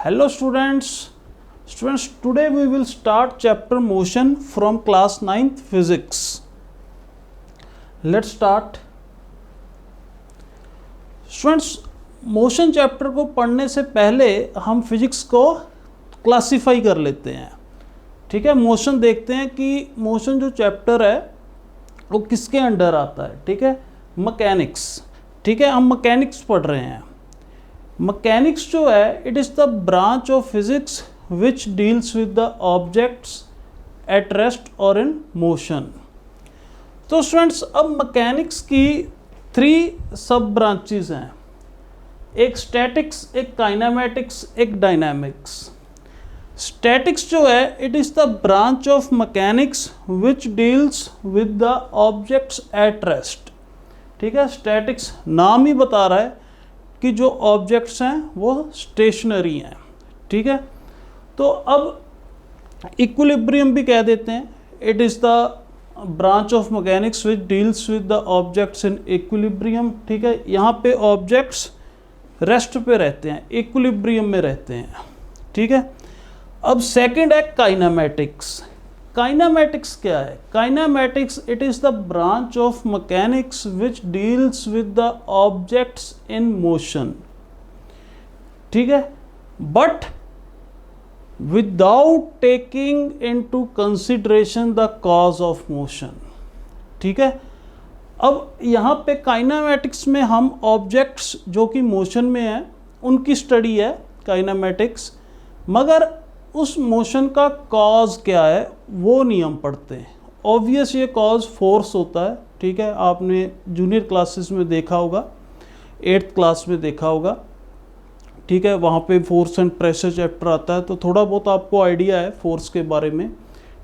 Hello students. Today we will start chapter motion from class 9th physics. Let's start. Students, motion chapter को पढ़ने से पहले हम physics को क्लासिफाई कर लेते हैं. ठीक है, मोशन देखते हैं कि मोशन जो चैप्टर है वो किसके अंडर आता है. ठीक है, मैकेनिक्स. ठीक है, हम मैकेनिक्स पढ़ रहे हैं. मैकेनिक्स जो है it is the branch of physics which deals with the objects at rest और इन मोशन. तो स्टूडेंट्स, अब मैकेनिक्स की 3 सब ब्रांचेस हैं. एक स्टैटिक्स, एक काइनेमेटिक्स, एक डायनामिक्स. स्टैटिक्स जो है it is the branch of mechanics which deals with the objects at rest. ठीक है, स्टैटिक्स नाम ही बता रहा है कि जो ऑब्जेक्ट्स हैं वो स्टेशनरी हैं. ठीक है, तो अब इक्विलिब्रियम भी कह देते हैं. It is the branch of mechanics which deals with the objects in equilibrium. ठीक है, यहाँ पे ऑब्जेक्ट्स रेस्ट पे रहते हैं, इक्विलिब्रियम में रहते हैं. ठीक है, अब सेकंड है काइनेमेटिक्स. काइनेमेटिक्स क्या है? Kinematics it is the branch of mechanics which deals with the objects in motion. ठीक है, but without taking into consideration the cause of motion. ठीक है, अब यहाँ पे काइनेमेटिक्स में हम ऑब्जेक्ट्स जो कि मोशन में हैं उनकी स्टडी है काइनेमेटिक्स, मगर उस मोशन का कॉज क्या है वो नहीं हम पढ़ते हैं. ऑब्वियस ये कॉज फोर्स होता है. ठीक है, आपने जूनियर क्लासेस में देखा होगा, 8th क्लास में देखा होगा. ठीक है, वहाँ पे फोर्स एंड प्रेशर चैप्टर आता है, तो थोड़ा बहुत आपको आइडिया है फोर्स के बारे में.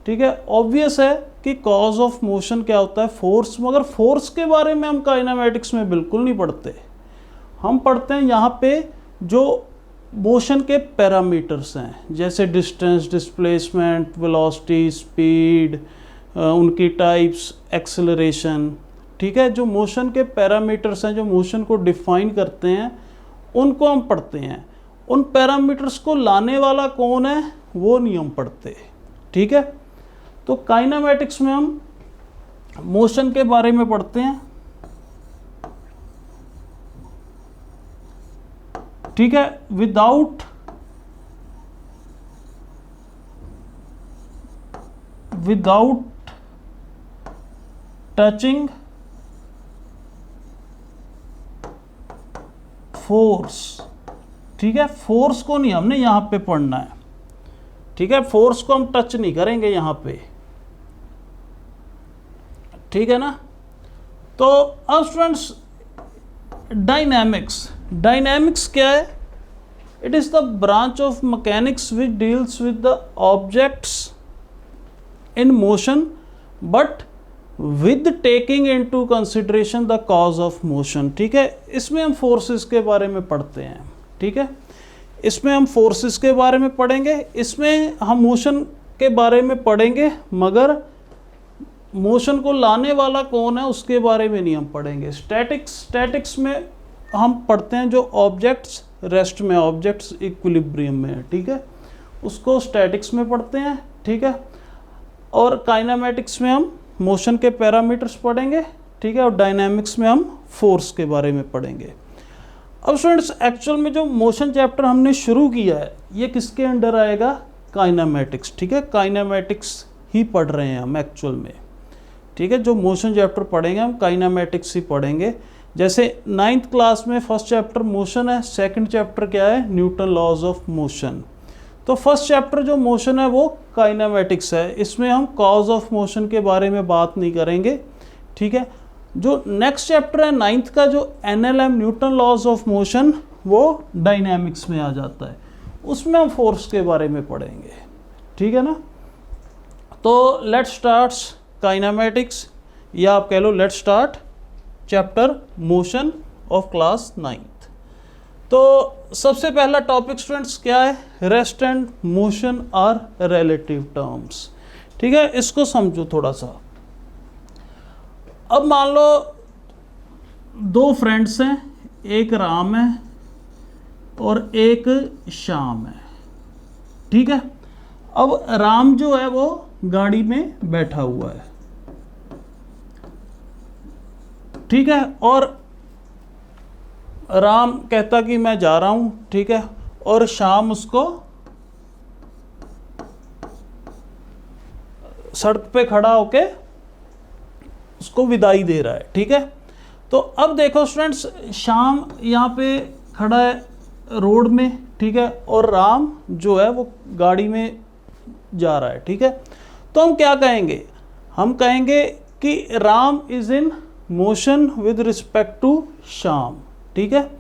ठीक है, ऑब्वियस है कि कॉज ऑफ मोशन क्या होता है, फोर्स. मगर फोर्स के बारे में हम काइनेमेटिक्स में बिल्कुल नहीं पढ़ते. हम पढ़ते हैं यहाँ पे जो मोशन के पैरामीटर्स हैं, जैसे डिस्टेंस, डिस्प्लेसमेंट, वेलोसिटी, स्पीड, उनकी टाइप्स, एक्सेलरेशन. ठीक है, जो मोशन के पैरामीटर्स हैं, जो मोशन को डिफाइन करते हैं, उनको हम पढ़ते हैं. उन पैरामीटर्स को लाने वाला कौन है वो नहीं हम पढ़ते. ठीक है, तो काइनेमेटिक्स में हम मोशन के बारे में पढ़ते हैं. ठीक है, विदाउट टचिंग फोर्स. ठीक है, फोर्स को नहीं हमने यहां पे पढ़ना है. ठीक है, फोर्स को हम टच नहीं करेंगे यहां पे. ठीक है ना. तो अब स्टूडेंट्स, डायनामिक्स क्या है? It is the branch of mechanics which deals with the objects in motion but with taking into consideration the cause of motion. ठीक है, इसमें हम फोर्सेस के बारे में पढ़ते हैं. ठीक है, इसमें हम फोर्सेस के बारे में पढ़ेंगे, इसमें हम मोशन के बारे में पढ़ेंगे, मगर मोशन को लाने वाला कौन है उसके बारे में नहीं हम पढ़ेंगे. स्टैटिक्स में हम पढ़ते हैं जो ऑब्जेक्ट्स रेस्ट में, ऑब्जेक्ट्स इक्विलिब्रियम में है. ठीक है, उसको स्टैटिक्स में पढ़ते हैं. ठीक है, और काइनेमेटिक्स में हम मोशन के पैरामीटर्स पढ़ेंगे. ठीक है, और डायनामिक्स में हम फोर्स के बारे में पढ़ेंगे. अब स्टूडेंट्स, एक्चुअल में जो मोशन चैप्टर हमने शुरू किया है ये किसके अंडर आएगा? काइनेमेटिक्स. ठीक है, काइनेमेटिक्स ही पढ़ रहे हैं हम एक्चुअल में. ठीक है, जो मोशन चैप्टर पढ़ेंगे हम काइनेमेटिक्स ही पढ़ेंगे. जैसे 9th क्लास में फर्स्ट चैप्टर मोशन है, सेकंड चैप्टर क्या है? Newton laws of motion. तो फर्स्ट चैप्टर जो मोशन है वो काइनेमेटिक्स है, इसमें हम कॉज ऑफ मोशन के बारे में बात नहीं करेंगे. ठीक है, जो नेक्स्ट चैप्टर है 9th का, जो NLM Newton laws of motion, वो डायनामिक्स में आ जाता है. उसमें हम फोर्स के बारे में पढ़ेंगे. ठीक है ना. तो लेट्स स्टार्ट काइनेमेटिक्स, या आप कह लो let's start chapter motion of class 9th. तो सबसे पहला टॉपिक स्टूडेंट्स क्या है? Rest and motion are relative terms. ठीक है, इसको समझो थोड़ा सा. अब मान लो 2 फ्रेंड्स हैं, एक राम है और एक श्याम है. ठीक है। अब राम जो है वो गाड़ी में बैठा हुआ है, ठीक है, और राम कहता कि मैं जा रहा हूं, ठीक है, और श्याम उसको सड़क पे खड़ा होके उसको विदाई दे रहा है, ठीक है। तो अब देखो स्टूडेंट्स, श्याम यहाँ पे खड़ा है रोड में, ठीक है, और राम जो है वो गाड़ी में जा रहा है, ठीक है। तो हम क्या कहेंगे, हम कहेंगे कि Ram is in motion with respect to Shyam, ठीक है।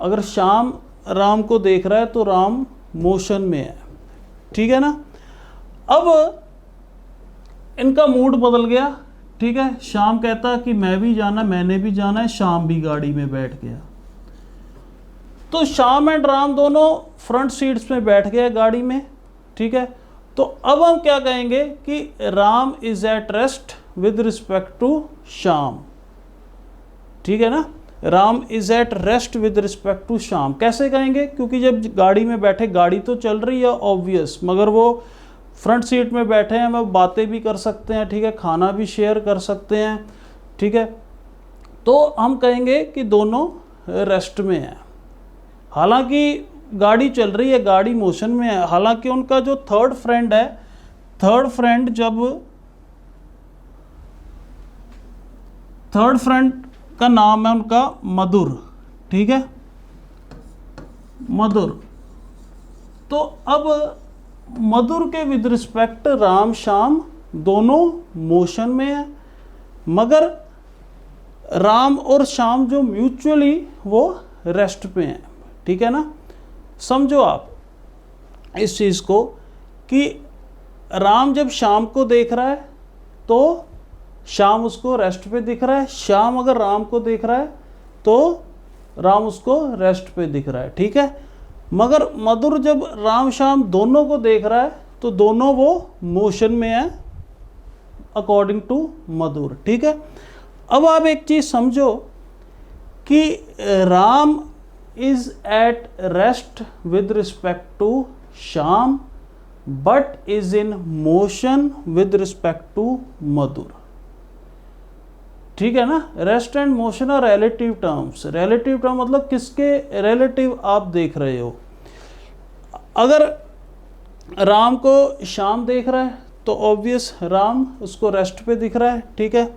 अगर श्याम राम को देख रहा है तो राम मोशन में है, ठीक है ना। अब इनका मूड बदल गया, ठीक है। श्याम कहता कि मैं भी जाना, मैंने भी जाना है, श्याम भी गाड़ी में बैठ गया। तो श्याम एंड राम दोनों फ्रंट सीट्स में बैठ गए गाड़ी में, ठीक है। तो अब हम क्या कहेंगे कि Ram is at rest with respect to Shyam, ठीक है ना। Ram is at rest with respect to Shyam कैसे कहेंगे, क्योंकि जब गाड़ी में बैठे, गाड़ी तो चल रही है ऑब्वियस, मगर वो फ्रंट सीट में बैठे हैं, वो बातें भी कर सकते हैं, ठीक है, खाना भी शेयर कर सकते हैं, ठीक है। तो हम कहेंगे कि दोनों रेस्ट में हैं। हालांकि गाड़ी चल रही है, गाड़ी मोशन में है, हालांकि उनका जो थर्ड फ्रेंड है, थर्ड फ्रेंड का नाम है उनका मधुर, ठीक है, मधुर। तो अब मधुर के विद रिस्पेक्ट राम श्याम दोनों मोशन में है, मगर राम और श्याम जो म्यूचुअली वो रेस्ट पे हैं, ठीक है ना। समझो आप इस चीज़ को कि राम जब श्याम को देख रहा है तो श्याम उसको रेस्ट पे दिख रहा है, श्याम अगर राम को देख रहा है तो राम उसको रेस्ट पे दिख रहा है, ठीक है। मगर मधुर जब राम श्याम दोनों को देख रहा है तो दोनों वो मोशन में है अकॉर्डिंग टू मधुर, ठीक है। अब आप एक चीज़ समझो कि Ram is at rest with respect to Shyam but is in motion with respect to Madhur, ठीक है ना। Rest and motion are relative terms. Relative term मतलब किसके रिलेटिव आप देख रहे हो। अगर राम को श्याम देख रहा है तो ऑब्वियस राम उसको रेस्ट पे दिख रहा है, ठीक है।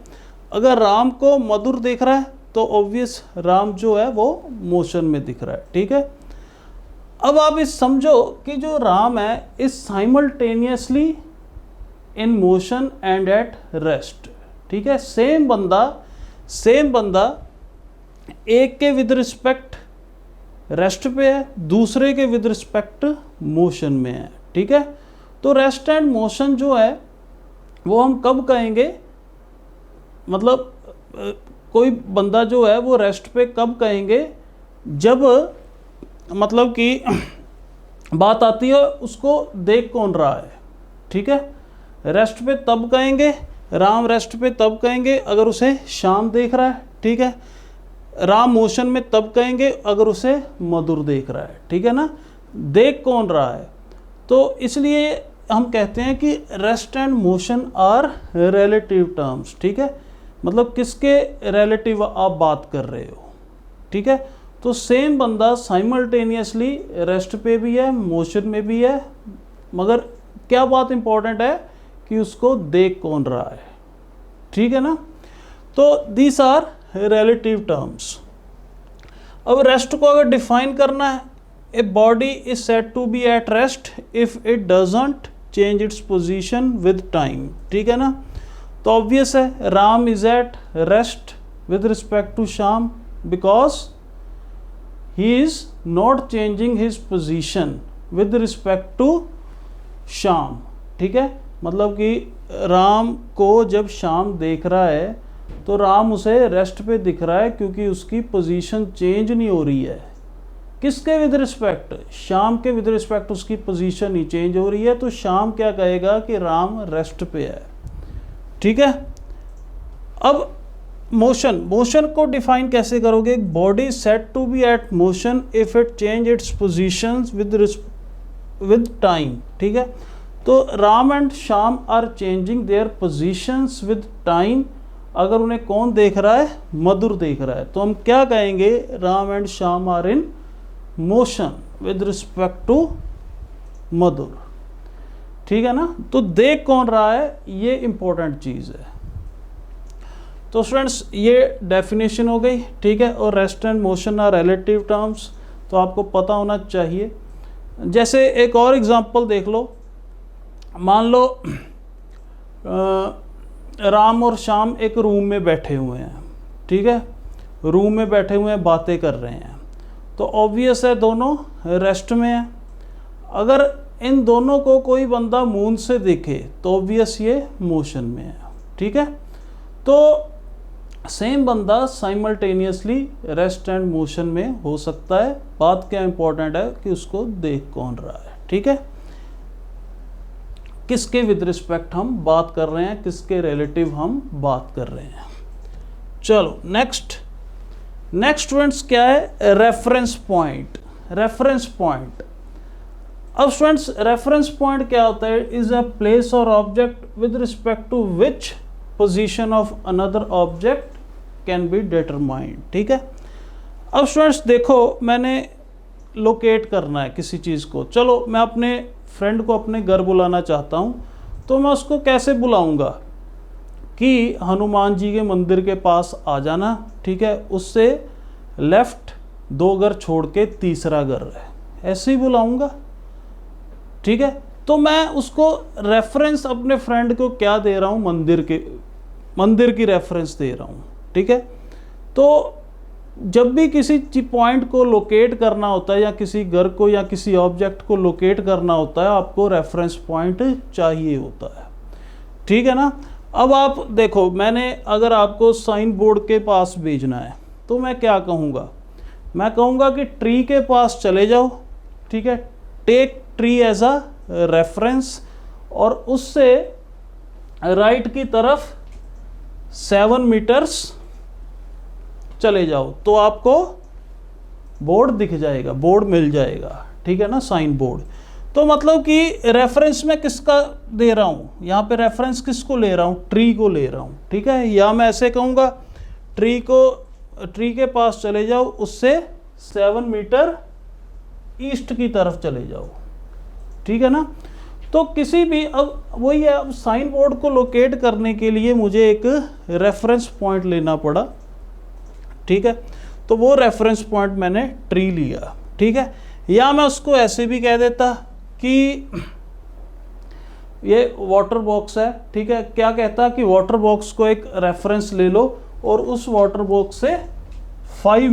अगर राम को मधुर देख रहा है तो ऑब्वियस राम जो है वो मोशन में दिख रहा है, ठीक है। अब आप इस समझो कि जो राम है is simultaneously in motion and at rest, ठीक है। सेम बंदा एक के विद रिस्पेक्ट रेस्ट पे है, दूसरे के विद रिस्पेक्ट मोशन में है, ठीक है। तो रेस्ट एंड मोशन जो है वो हम कब कहेंगे, मतलब कोई बंदा जो है वो रेस्ट पे कब कहेंगे, जब मतलब कि बात आती है उसको देख कौन रहा है, ठीक है। रेस्ट पे तब कहेंगे, राम रेस्ट पे तब कहेंगे अगर उसे श्याम देख रहा है, ठीक है। राम मोशन में तब कहेंगे अगर उसे मधुर देख रहा है, ठीक है ना। देख कौन रहा है, तो इसलिए हम कहते हैं कि rest and motion are relative terms, ठीक है। मतलब किसके रिलेटिव आप बात कर रहे हो, ठीक है। तो सेम बंदा साइमल्टेनियसली रेस्ट पे भी है, मोशन में भी है, मगर क्या बात इंपॉर्टेंट है कि उसको देख कौन रहा है, ठीक है ना। तो दीज आर रिलेटिव टर्म्स। अब रेस्ट को अगर डिफाइन करना है, a body is said to be at rest if it doesn't change its position with time, ठीक है ना। तो ऑब्वियस है Ram is at rest with respect to Shyam because he is not changing his position with respect to Shyam, ठीक है। मतलब कि राम को जब श्याम देख रहा है तो राम उसे रेस्ट पे दिख रहा है क्योंकि उसकी पोजीशन चेंज नहीं हो रही है। किसके विद रिस्पेक्ट, श्याम के विद रिस्पेक्ट उसकी पोजीशन ही चेंज हो रही है। तो श्याम क्या कहेगा कि राम रेस्ट पे है, ठीक है। अब मोशन को डिफाइन कैसे करोगे, body set to be at motion if it change its positions with time, ठीक है। तो Ram and Shyam are changing their positions with time, अगर उन्हें कौन देख रहा है, मधुर देख रहा है, तो हम क्या कहेंगे, Ram and Shyam are in motion with respect to Madhur, ठीक है ना। तो देख कौन रहा है, ये इंपॉर्टेंट चीज़ है। तो स्टूडेंट्स ये डेफिनेशन हो गई, ठीक है। और rest and motion are relative terms, तो आपको पता होना चाहिए। जैसे एक और एग्जांपल देख लो, मान लो राम और श्याम एक रूम में बैठे हुए हैं, ठीक है, रूम में बैठे हुए हैं, बातें कर रहे हैं, तो ऑब्वियस है दोनों रेस्ट में हैं। अगर इन दोनों को कोई बंदा मून से दिखे तो ऑब्वियस ये मोशन में है, ठीक है। तो सेम बंदा साइमल्टेनियसली रेस्ट एंड मोशन में हो सकता है। बात क्या इंपॉर्टेंट है कि उसको देख कौन रहा है, ठीक है, किसके विद रिस्पेक्ट हम बात कर रहे हैं, किसके रिलेटिव हम बात कर रहे हैं। चलो नेक्स्ट स्टूडेंट्स क्या है, रेफरेंस पॉइंट। रेफरेंस पॉइंट, अब स्टूडेंट्स रेफरेंस पॉइंट क्या होता है, इज अ प्लेस और object with respect to which position of another object can be determined, ठीक है। अब स्टूडेंट्स देखो, मैंने लोकेट करना है किसी चीज़ को, चलो मैं अपने फ्रेंड को अपने घर बुलाना चाहता हूँ, तो मैं उसको कैसे बुलाऊंगा कि हनुमान जी के मंदिर के पास आ जाना, ठीक है, उससे लेफ्ट 2 घर छोड़ के तीसरा घर है, ऐसे ही बुलाऊंगा, ठीक है। तो मैं उसको रेफरेंस अपने फ्रेंड को क्या दे रहा हूँ, मंदिर की रेफरेंस दे रहा हूँ, ठीक है। तो जब भी किसी पॉइंट को लोकेट करना होता है या किसी घर को या किसी ऑब्जेक्ट को लोकेट करना होता है, आपको रेफरेंस पॉइंट चाहिए होता है, ठीक है ना। अब आप देखो, मैंने अगर आपको साइन बोर्ड के पास भेजना है तो मैं क्या कहूँगा, मैं कहूँगा कि ट्री के पास चले जाओ, ठीक है, take tree as a reference, और उससे राइट की तरफ 7 मीटर्स चले जाओ, तो आपको बोर्ड दिख जाएगा, बोर्ड मिल जाएगा, ठीक है ना, साइन बोर्ड। तो मतलब कि रेफरेंस में किसका दे रहा हूँ, यहाँ पे रेफरेंस किसको ले रहा हूँ, ट्री को ले रहा हूँ, ठीक है। या मैं ऐसे कहूँगा, ट्री के पास चले जाओ, उससे 7 मीटर ईस्ट की तरफ चले जाओ, ठीक है ना। तो किसी भी, अब वही है, अब साइन बोर्ड को लोकेट करने के लिए मुझे एक रेफरेंस पॉइंट लेना पड़ा, ठीक है। तो वो रेफरेंस पॉइंट मैंने ट्री लिया, ठीक है। या मैं उसको ऐसे भी कह देता कि ये वाटर बॉक्स है, ठीक है, क्या कहता कि वाटर बॉक्स को एक रेफरेंस ले लो और उस वाटर बॉक्स से 5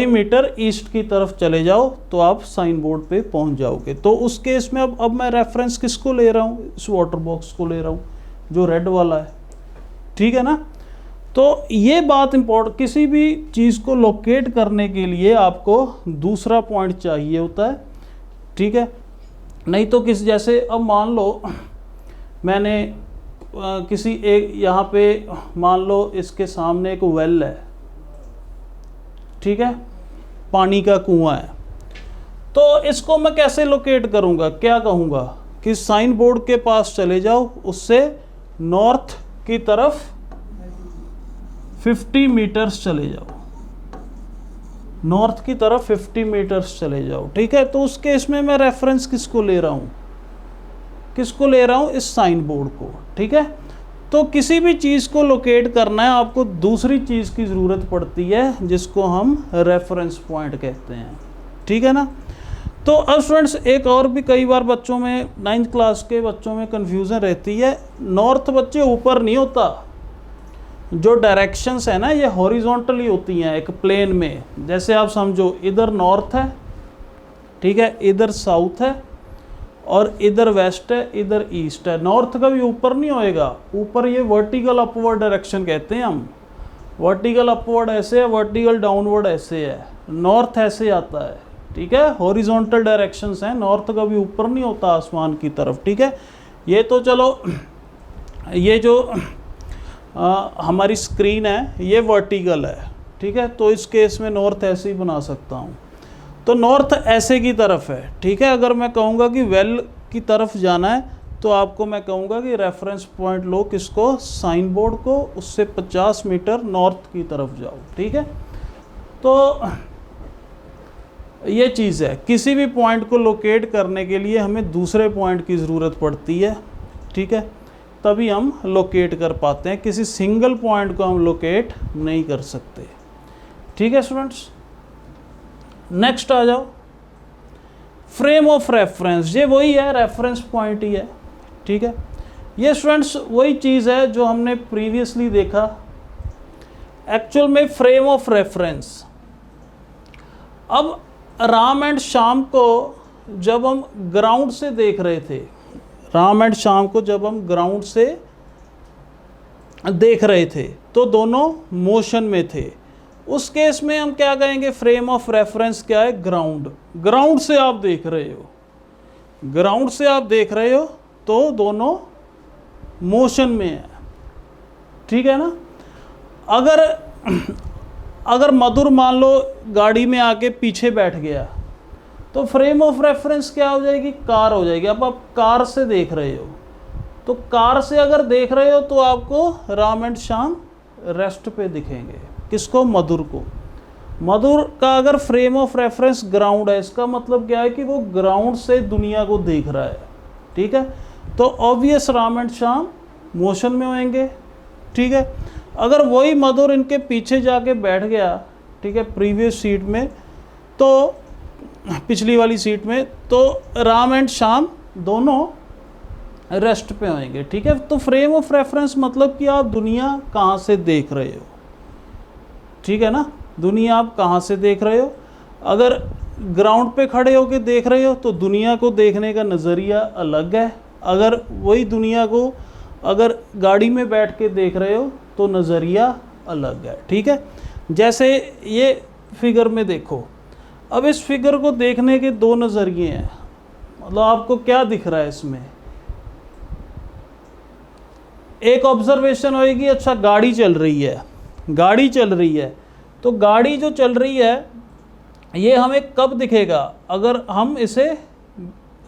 मीटर ईस्ट की तरफ चले जाओ, तो आप साइन बोर्ड पे पहुंच जाओगे। तो उस केस में अब मैं रेफरेंस किसको ले रहा हूँ, इस वाटर बॉक्स को ले रहा हूँ जो रेड वाला है, ठीक है ना। तो ये बात इम्पोर्टेंट, किसी भी चीज़ को लोकेट करने के लिए आपको दूसरा पॉइंट चाहिए होता है, ठीक है। नहीं तो किस, जैसे अब मान लो मैंने किसी एक, यहाँ पे मान लो इसके सामने एक वेल है, ठीक है, पानी का कुआं है, तो इसको मैं कैसे लोकेट करूँगा, क्या कहूँगा कि साइन बोर्ड के पास चले जाओ, उससे नॉर्थ की तरफ 50 मीटर्स चले जाओ, नॉर्थ की तरफ 50 मीटर्स चले जाओ, ठीक है। तो उस केस में मैं रेफरेंस किसको ले रहा हूँ, इस साइन बोर्ड को, ठीक है। तो किसी भी चीज़ को लोकेट करना है, आपको दूसरी चीज़ की ज़रूरत पड़ती है जिसको हम रेफरेंस पॉइंट कहते हैं, ठीक है ना। तो अब स्टूडेंट्स एक और भी कई बार बच्चों में 9th क्लास के बच्चों में कन्फ्यूज़न रहती है, नॉर्थ बच्चे ऊपर नहीं होता, जो डायरेक्शंस है ना ये हॉरिजॉन्टली होती हैं एक प्लेन में। जैसे आप समझो, इधर नॉर्थ है, ठीक है, इधर साउथ है और इधर वेस्ट है, इधर ईस्ट है। नॉर्थ कभी ऊपर नहीं होएगा, ऊपर ये वर्टिकल अपवर्ड डायरेक्शन कहते हैं हम, वर्टिकल अपवर्ड ऐसे है, वर्टिकल डाउनवर्ड ऐसे है, नॉर्थ ऐसे आता है, ठीक है, हॉरिजॉन्टल डायरेक्शंस हैं, नॉर्थ कभी ऊपर नहीं होता आसमान की तरफ, ठीक है। ये तो चलो, ये जो हमारी स्क्रीन है ये वर्टिकल है, ठीक है, तो इस केस में नॉर्थ ऐसे ही बना सकता हूँ। तो नॉर्थ ऐसे की तरफ है, ठीक है। अगर मैं कहूँगा कि वेल की तरफ जाना है तो आपको मैं कहूँगा कि रेफरेंस पॉइंट लो किसको, साइन बोर्ड को, उससे 50 मीटर नॉर्थ की तरफ जाओ, ठीक है। तो ये चीज़ है, किसी भी पॉइंट को लोकेट करने के लिए हमें दूसरे पॉइंट की ज़रूरत पड़ती है, ठीक है, तभी हम लोकेट कर पाते हैं। किसी सिंगल पॉइंट को हम लोकेट नहीं कर सकते, ठीक है स्टूडेंट्स। नेक्स्ट आ जाओ, फ्रेम ऑफ रेफरेंस। ये वही है, रेफरेंस पॉइंट ही है, ठीक है। ये स्टूडेंट्स वही चीज़ है जो हमने प्रीवियसली देखा। एक्चुअल में फ्रेम ऑफ रेफरेंस, अब राम एंड श्याम को जब हम ग्राउंड से देख रहे थे, राम एंड श्याम को जब हम ग्राउंड से देख रहे थे तो दोनों मोशन में थे। उस केस में हम क्या कहेंगे, फ्रेम ऑफ रेफरेंस क्या है, ग्राउंड। ग्राउंड से आप देख रहे हो, ग्राउंड से आप देख रहे हो तो दोनों मोशन में है, ठीक है ना। अगर मधुर मान लो गाड़ी में आके पीछे बैठ गया तो फ्रेम ऑफ रेफरेंस क्या हो जाएगी, कार हो जाएगी। अब आप कार से देख रहे हो तो कार से अगर देख रहे हो तो आपको राम एंड श्याम रेस्ट पे दिखेंगे, किसको, मधुर को। मधुर का अगर फ्रेम ऑफ रेफरेंस ग्राउंड है, इसका मतलब क्या है कि वो ग्राउंड से दुनिया को देख रहा है, ठीक है। तो obvious Ram and Shyam motion में होंगे, ठीक है। अगर वही मधुर इनके पीछे जाके बैठ गया, ठीक है, प्रीवियस सीट में, तो पिछली वाली सीट में, तो राम एंड श्याम दोनों रेस्ट पे होंगे, ठीक है। तो फ्रेम ऑफ रेफरेंस मतलब कि आप दुनिया कहाँ से देख रहे हो, ठीक है ना, दुनिया आप कहाँ से देख रहे हो। अगर ग्राउंड पे खड़े होके देख रहे हो तो दुनिया को देखने का नज़रिया अलग है। अगर वही दुनिया को अगर गाड़ी में बैठ के देख रहे हो तो नज़रिया अलग है, ठीक है। जैसे ये फिगर में देखो, अब इस फिगर को देखने के दो नज़रिए हैं। मतलब आपको क्या दिख रहा है इसमें, एक ऑब्जर्वेशन होएगी, अच्छा गाड़ी चल रही है, गाड़ी चल रही है, तो गाड़ी जो चल रही है ये हमें कब दिखेगा, अगर हम इसे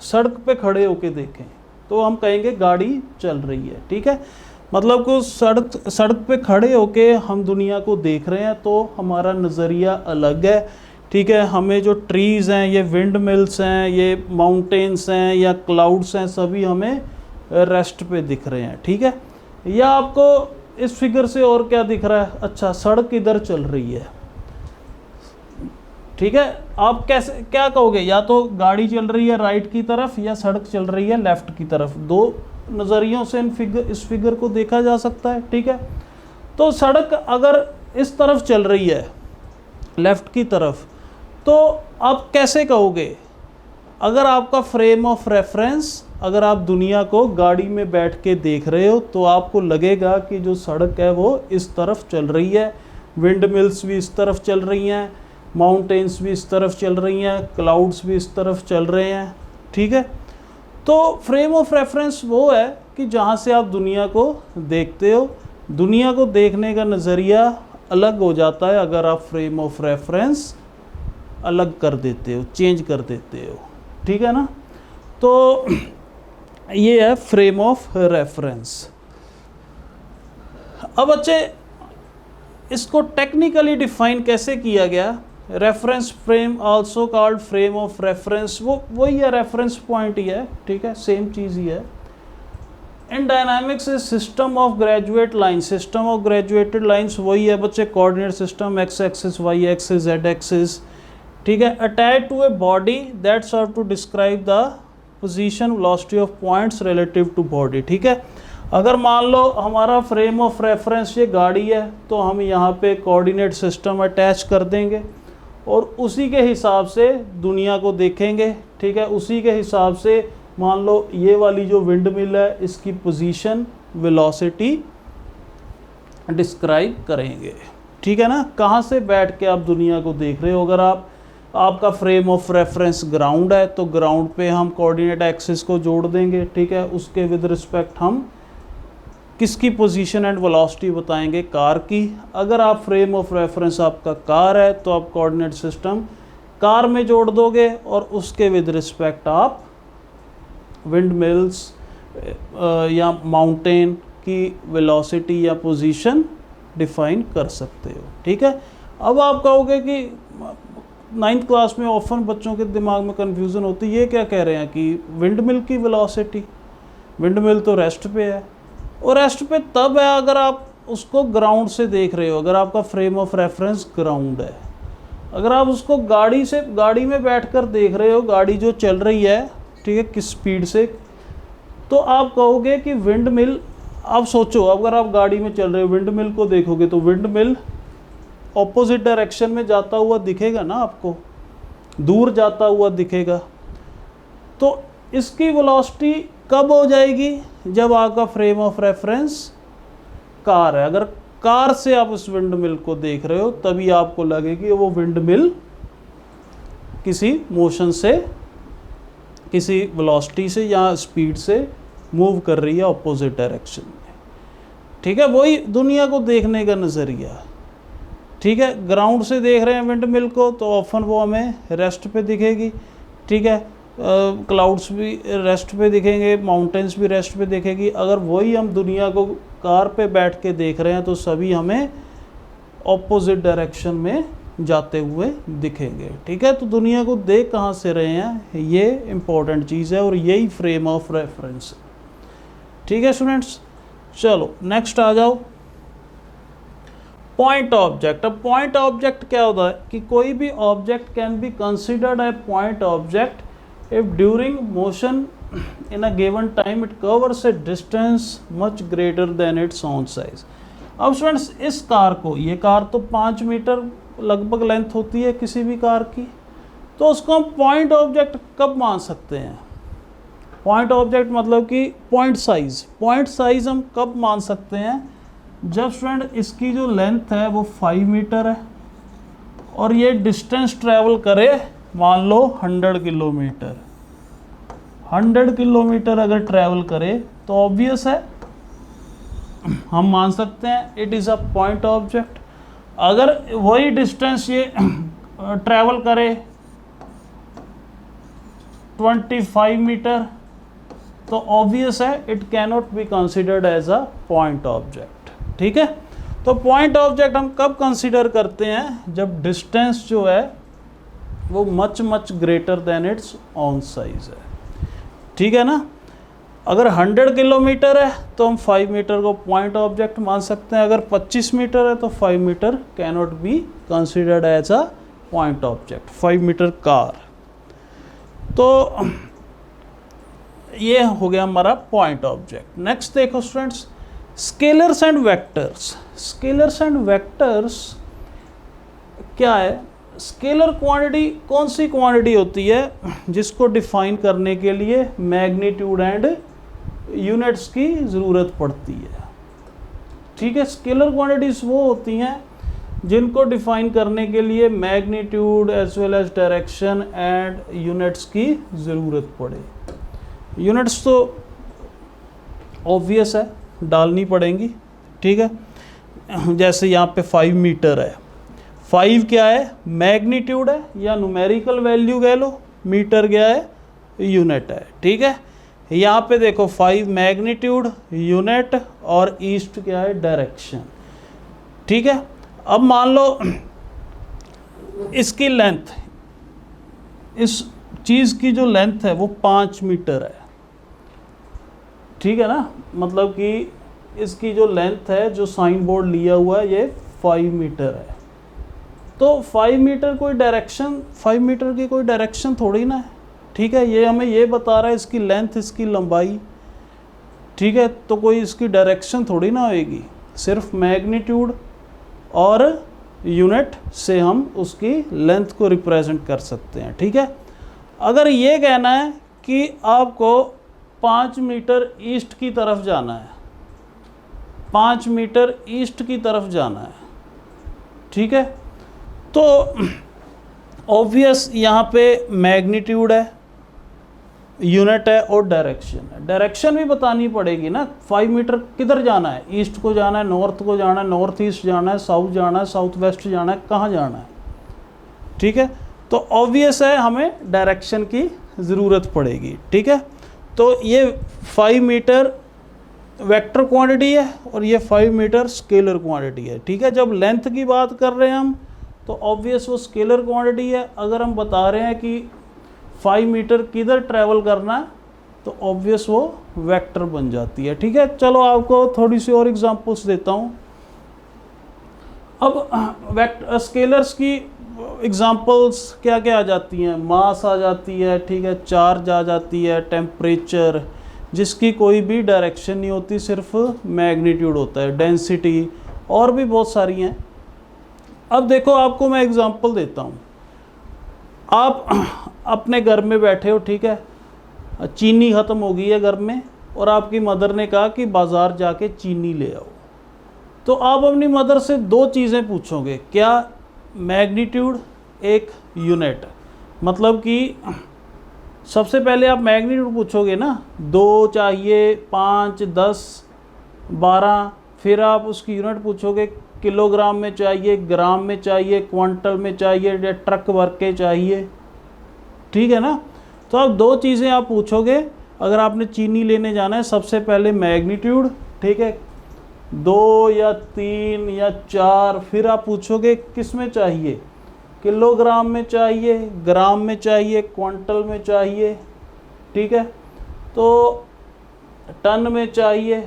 सड़क पे खड़े होके देखें तो हम कहेंगे गाड़ी चल रही है, ठीक है। मतलब को सड़क पे खड़े होके हम दुनिया को देख रहे हैं तो हमारा नज़रिया अलग है, ठीक है। हमें जो ट्रीज़ हैं, ये विंड मिल्स हैं, ये माउंटेन्स हैं या क्लाउड्स हैं, सभी हमें रेस्ट पे दिख रहे हैं, ठीक है। या आपको इस फिगर से और क्या दिख रहा है, अच्छा सड़क इधर चल रही है, ठीक है। आप कैसे क्या कहोगे, या तो गाड़ी चल रही है राइट की तरफ या सड़क चल रही है लेफ्ट की तरफ। दो नज़रियों से इस फिगर को देखा जा सकता है, ठीक है। तो सड़क अगर इस तरफ चल रही है लेफ्ट की तरफ तो आप कैसे कहोगे, अगर आपका फ्रेम ऑफ रेफरेंस, अगर आप दुनिया को गाड़ी में बैठ के देख रहे हो तो आपको लगेगा कि जो सड़क है वो इस तरफ चल रही है, विंड मिल्स भी इस तरफ चल रही हैं, माउंटेन्स भी इस तरफ चल रही हैं, क्लाउड्स भी इस तरफ चल रहे हैं, ठीक है। तो फ्रेम ऑफ रेफरेंस वो है कि जहाँ से आप दुनिया को देखते हो, दुनिया को देखने का नज़रिया अलग हो जाता है अगर आप फ्रेम ऑफ रेफरेंस अलग कर देते हो, चेंज कर देते हो, ठीक है ना। तो ये है फ्रेम ऑफ रेफरेंस। अब बच्चे इसको टेक्निकली डिफाइन कैसे किया गया, reference frame also called frame of reference, वो वही है, रेफरेंस पॉइंट ही है, ठीक है, सेम चीज़ ही है। In dynamics is system of graduate line, system of graduated lines वही है बच्चे, coordinate system, x axis, y axis, z axis, ठीक है, attach to a body that serve to describe the position velocity of points relative to body, ठीक है। अगर मान लो हमारा फ्रेम ऑफ रेफरेंस ये गाड़ी है तो हम यहाँ पे कोऑर्डिनेट सिस्टम अटैच कर देंगे और उसी के हिसाब से दुनिया को देखेंगे, ठीक है। उसी के हिसाब से मान लो ये वाली जो विंड मिल है इसकी पोजीशन वेलोसिटी डिस्क्राइब करेंगे, ठीक है ना। कहाँ से बैठ के आप दुनिया को देख रहे हो, अगर आपका फ्रेम ऑफ रेफरेंस ग्राउंड है तो ग्राउंड पे हम कोऑर्डिनेट एक्सिस को जोड़ देंगे, ठीक है। उसके विद रिस्पेक्ट हम किसकी पोजीशन एंड वेलोसिटी बताएंगे, कार की। अगर आप फ्रेम ऑफ रेफरेंस आपका कार है तो आप कोऑर्डिनेट सिस्टम कार में जोड़ दोगे और उसके विद रिस्पेक्ट आप विंड मिल्स या माउंटेन की वेलोसिटी या पोजीशन डिफाइन कर सकते हो। ठीक है, अब आप कहोगे कि 9th क्लास में ऑफन बच्चों के दिमाग में कन्फ्यूज़न होती है, ये क्या कह रहे हैं कि विंड मिल की वेलोसिटी, विंड मिल तो रेस्ट पे है, और रेस्ट पे तब है अगर आप उसको ग्राउंड से देख रहे हो, अगर आपका फ्रेम ऑफ रेफरेंस ग्राउंड है। अगर आप उसको गाड़ी में बैठकर देख रहे हो, गाड़ी जो चल रही है, ठीक है, किस स्पीड से, तो आप कहोगे कि विंड मिल, आप सोचो अगर आप गाड़ी में चल रहे हो, विंड मिल को देखोगे तो विंड मिल ऑपोजिट डायरेक्शन में जाता हुआ दिखेगा ना, आपको दूर जाता हुआ दिखेगा। तो इसकी वेलोसिटी कब हो जाएगी, जब आपका फ्रेम ऑफ रेफरेंस कार है। अगर कार से आप उस विंड मिल को देख रहे हो तभी आपको लगेगी वो विंड मिल किसी मोशन से, किसी वेलोसिटी से या स्पीड से मूव कर रही है ऑपोजिट डायरेक्शन में। ठीक है, वही दुनिया को देखने का नज़रिया। ठीक है, ग्राउंड से देख रहे हैं विंड मिल को तो ऑफन वो हमें रेस्ट पे दिखेगी। ठीक है, क्लाउड्स भी रेस्ट पे दिखेंगे, माउंटेन्स भी रेस्ट पे दिखेगी। अगर वही हम दुनिया को कार पे बैठ के देख रहे हैं तो सभी हमें ऑपोजिट डायरेक्शन में जाते हुए दिखेंगे। ठीक है, तो दुनिया को देख कहाँ से रहे हैं, ये इम्पोर्टेंट चीज़ है और यही फ्रेम ऑफ रेफरेंस है। ठीक है स्टूडेंट्स, चलो नेक्स्ट आ जाओ, पॉइंट ऑब्जेक्ट। अब पॉइंट ऑब्जेक्ट क्या होता है कि कोई भी object can be considered a point object if during motion in a given time it covers a distance much greater than its own size। अब स्टूडेंट्स इस कार को, ये कार तो 5 मीटर लगभग लेंथ होती है किसी भी कार की, तो उसको हम पॉइंट ऑब्जेक्ट कब मान सकते हैं। पॉइंट ऑब्जेक्ट मतलब कि पॉइंट साइज हम कब मान सकते हैं, जब स्टूडेंट इसकी जो लेंथ है वो 5 मीटर है और ये डिस्टेंस ट्रैवल करे मान लो 100 किलोमीटर। 100 किलोमीटर अगर ट्रैवल करे तो ऑब्वियस है हम मान सकते हैं it is a point object. अगर वही डिस्टेंस ये ट्रैवल करे 25 मीटर तो ऑब्वियस है it cannot be considered as a point object. ठीक है, तो पॉइंट ऑब्जेक्ट हम कब कंसिडर करते हैं, जब डिस्टेंस जो है वो much greater than it's on size है। ठीक है ना, अगर 100 किलोमीटर है तो हम 5 मीटर को पॉइंट ऑब्जेक्ट मान सकते हैं। अगर 25 मीटर है तो 5 metre cannot be considered as a point object, 5 metre car. तो ये हो गया हमारा पॉइंट ऑब्जेक्ट। नेक्स्ट देखो students, scalars and vectors. Scalars and vectors क्या है, स्केलर क्वांटिटी कौन सी क्वांटिटी होती है जिसको डिफाइन करने के लिए मैग्नीट्यूड एंड यूनिट्स की ज़रूरत पड़ती है। ठीक है, स्केलर क्वांटिटीज वो होती हैं जिनको डिफाइन करने के लिए magnitude as well as direction and units की ज़रूरत पड़े। यूनिट्स तो ऑब्वियस है डालनी पड़ेंगी। ठीक है, जैसे यहाँ पे 5 मीटर है, 5 क्या है, मैग्नीट्यूड है या न्यूमेरिकल वैल्यू कह लो, मीटर क्या है, यूनिट है। ठीक है, यहाँ पे देखो 5 मैग्नीट्यूड, यूनिट और ईस्ट क्या है, डायरेक्शन। ठीक है, अब मान लो इसकी लेंथ, इस चीज़ की जो लेंथ है वो 5 मीटर है। ठीक है ना, मतलब कि इसकी जो लेंथ है, जो साइन बोर्ड लिया हुआ है, ये 5 मीटर है। तो 5 मीटर कोई डायरेक्शन, 5 मीटर की कोई डायरेक्शन थोड़ी ना है। ठीक है, ये हमें ये बता रहा है इसकी लेंथ, इसकी लंबाई। ठीक है, तो कोई इसकी डायरेक्शन थोड़ी ना होएगी, सिर्फ मैग्नीट्यूड और यूनिट से हम उसकी लेंथ को रिप्रेजेंट कर सकते हैं। ठीक है, अगर ये कहना है कि आपको 5 मीटर ईस्ट की तरफ जाना है, 5 मीटर ईस्ट की तरफ जाना है। ठीक है, तो ऑब्वियस यहाँ पे मैग्नीट्यूड है, यूनिट है और डायरेक्शन है। डायरेक्शन भी बतानी पड़ेगी ना, 5 मीटर किधर जाना है, ईस्ट को जाना है, नॉर्थ को जाना है, नॉर्थ ईस्ट जाना है, साउथ जाना है, साउथ वेस्ट जाना है, कहाँ जाना है। ठीक है, तो ऑब्वियस है हमें डायरेक्शन की ज़रूरत पड़ेगी। ठीक है, तो ये 5 मीटर वेक्टर क्वांटिटी है और ये 5 मीटर स्केलर क्वांटिटी है। ठीक है, जब लेंथ की बात कर रहे हैं हम तो ऑब्वियस वो स्केलर क्वांटिटी है। अगर हम बता रहे हैं कि 5 मीटर किधर ट्रैवल करना है तो ऑब्वियस वो वेक्टर बन जाती है। ठीक है, चलो आपको थोड़ी सी और एग्जांपल्स देता हूँ। अब स्केलर्स की एग्जांपल्स क्या क्या आ जाती हैं? मास आ जाती है, ठीक है, चार्ज आ जाती है, टेम्परेचर जिसकी कोई भी डायरेक्शन नहीं होती, सिर्फ मैग्नीट्यूड होता है, डेंसिटी, और भी बहुत सारी हैं। अब देखो आपको मैं एग्जांपल देता हूँ। आप अपने घर में बैठे हो, ठीक है, चीनी ख़त्म हो गई है घर में और आपकी मदर ने कहा कि बाज़ार जाके चीनी ले आओ। तो आप अपनी मदर से दो चीज़ें पूछोगे, क्या मैग्नीट्यूड, एक यूनिट, मतलब कि सबसे पहले आप मैग्नीट्यूड पूछोगे ना, 2 चाहिए, 5, 10, 12, फिर आप उसकी यूनिट पूछोगे, किलोग्राम में चाहिए, ग्राम में चाहिए, क्वांटल में चाहिए या ट्रक भर के चाहिए। ठीक है ना, तो अब दो चीज़ें आप पूछोगे अगर आपने चीनी लेने जाना है। सबसे पहले मैग्नीट्यूड, ठीक है, 2 या 3 या 4, फिर आप पूछोगे किस में चाहिए, किलोग्राम में चाहिए, ग्राम में चाहिए, क्वांटल में चाहिए, ठीक है, तो टन में चाहिए।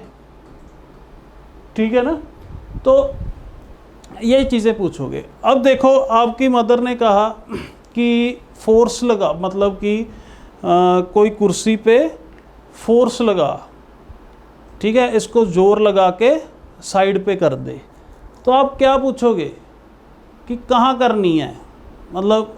ठीक है ना, तो ये चीज़ें पूछोगे। अब देखो आपकी मदर ने कहा कि फोर्स लगा, मतलब कि कोई कुर्सी पे फोर्स लगा, ठीक है, इसको ज़ोर लगा के साइड पे कर दे। तो आप क्या पूछोगे कि कहाँ करनी है, मतलब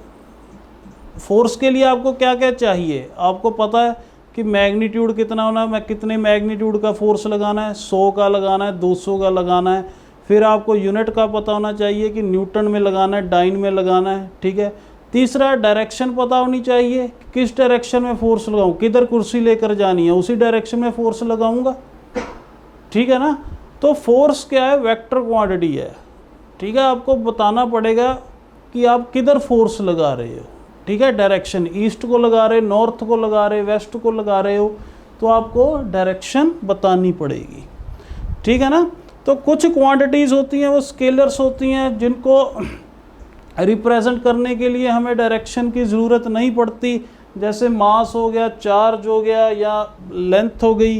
फोर्स के लिए आपको क्या क्या चाहिए। आपको पता है कि मैग्नीट्यूड कितना होना है, मैं कितने मैग्नीट्यूड का फोर्स लगाना है, 100 का लगाना है, 200 का लगाना है। फिर आपको यूनिट का पता होना चाहिए कि न्यूटन में लगाना है, डाइन में लगाना है। ठीक है, तीसरा डायरेक्शन पता होनी चाहिए, किस डायरेक्शन में फोर्स लगाऊं, किधर कुर्सी लेकर जानी है उसी डायरेक्शन में फोर्स लगाऊंगा। ठीक है ना, तो फोर्स क्या है, वेक्टर क्वांटिटी है। ठीक है, आपको बताना पड़ेगा कि आप किधर फोर्स लगा रहे हो। ठीक है, डायरेक्शन ईस्ट को लगा रहे, नॉर्थ को लगा रहे, वेस्ट को लगा रहे हो, तो आपको डायरेक्शन बतानी पड़ेगी। ठीक है ना, तो कुछ क्वांटिटीज़ होती हैं वो स्केलर्स होती हैं जिनको रिप्रेजेंट करने के लिए हमें डायरेक्शन की ज़रूरत नहीं पड़ती, जैसे मास हो गया, चार्ज हो गया या लेंथ हो गई।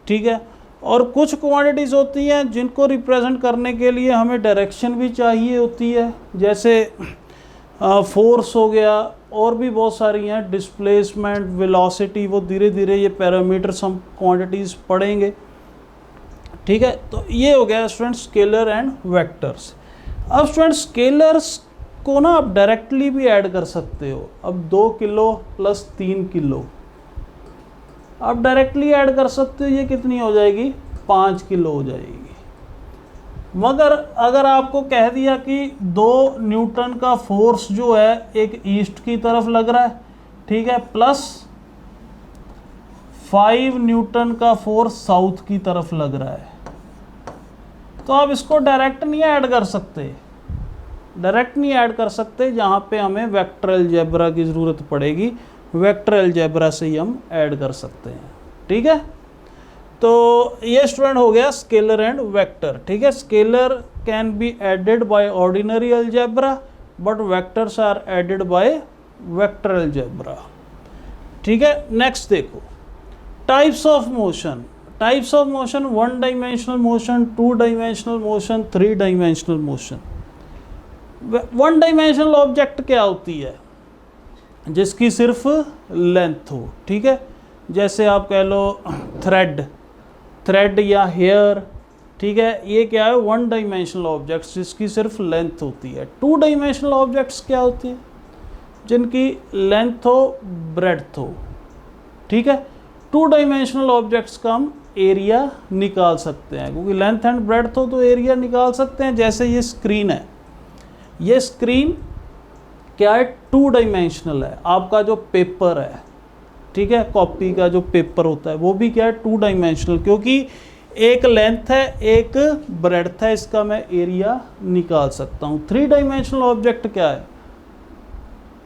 ठीक है, और कुछ क्वांटिटीज़ होती हैं जिनको रिप्रेजेंट करने के लिए हमें डायरेक्शन भी चाहिए होती है, जैसे फोर्स हो गया, और भी बहुत सारी हैं, डिस्प्लेसमेंट, वेलोसिटी, वो धीरे धीरे ये पैरामीटर्स हम क्वांटिटीज़ पढ़ेंगे। ठीक है, तो ये हो गया स्टूडेंट स्केलर एंड वेक्टर्स। अब स्टूडेंट स्केलर्स को ना आप डायरेक्टली भी ऐड कर सकते हो। अब 2 किलो प्लस 3 किलो आप डायरेक्टली ऐड कर सकते हो, ये कितनी हो जाएगी, 5 किलो हो जाएगी। मगर अगर आपको कह दिया कि 2 न्यूटन का फोर्स जो है एक ईस्ट की तरफ लग रहा है, ठीक है, प्लस 5 न्यूटन का फोर्स साउथ की तरफ लग रहा है, तो आप इसको डायरेक्ट नहीं ऐड कर सकते। डायरेक्ट नहीं ऐड कर सकते, जहाँ पे हमें वेक्टर अलजेब्रा की ज़रूरत पड़ेगी, वेक्टर अलजेब्रा से ही हम ऐड कर सकते हैं। ठीक है, तो ये स्टूडेंट हो गया स्केलर एंड वेक्टर। ठीक है, scalar can be added by ordinary algebra but vectors are added by vector algebra. ठीक है, नेक्स्ट देखो types of motion. Types of motion, 1 dimensional motion, 2 dimensional motion, 3 dimensional motion. 1 dimensional object क्या होती है, जिसकी सिर्फ लेंथ हो। ठीक है, जैसे आप कह लो थ्रेड या हेयर। ठीक है, ये क्या है, 1 डायमेंशनल ऑब्जेक्ट्स जिसकी सिर्फ लेंथ होती है। 2 डायमेंशनल ऑब्जेक्ट्स क्या होती है, जिनकी लेंथ हो, ब्रेड्थ हो। ठीक है, 2 डायमेंशनल ऑब्जेक्ट्स का हम एरिया निकाल सकते हैं, क्योंकि लेंथ एंड ब्रेड्थ हो तो एरिया निकाल सकते हैं। जैसे ये स्क्रीन है, ये स्क्रीन क्या है, 2 डायमेंशनल है। आपका जो पेपर है, ठीक है, कॉपी का जो पेपर होता है वो भी क्या है, 2 डायमेंशनल, क्योंकि एक लेंथ है एक ब्रेड्थ है, इसका मैं एरिया निकाल सकता हूँ। 3 डायमेंशनल ऑब्जेक्ट क्या है,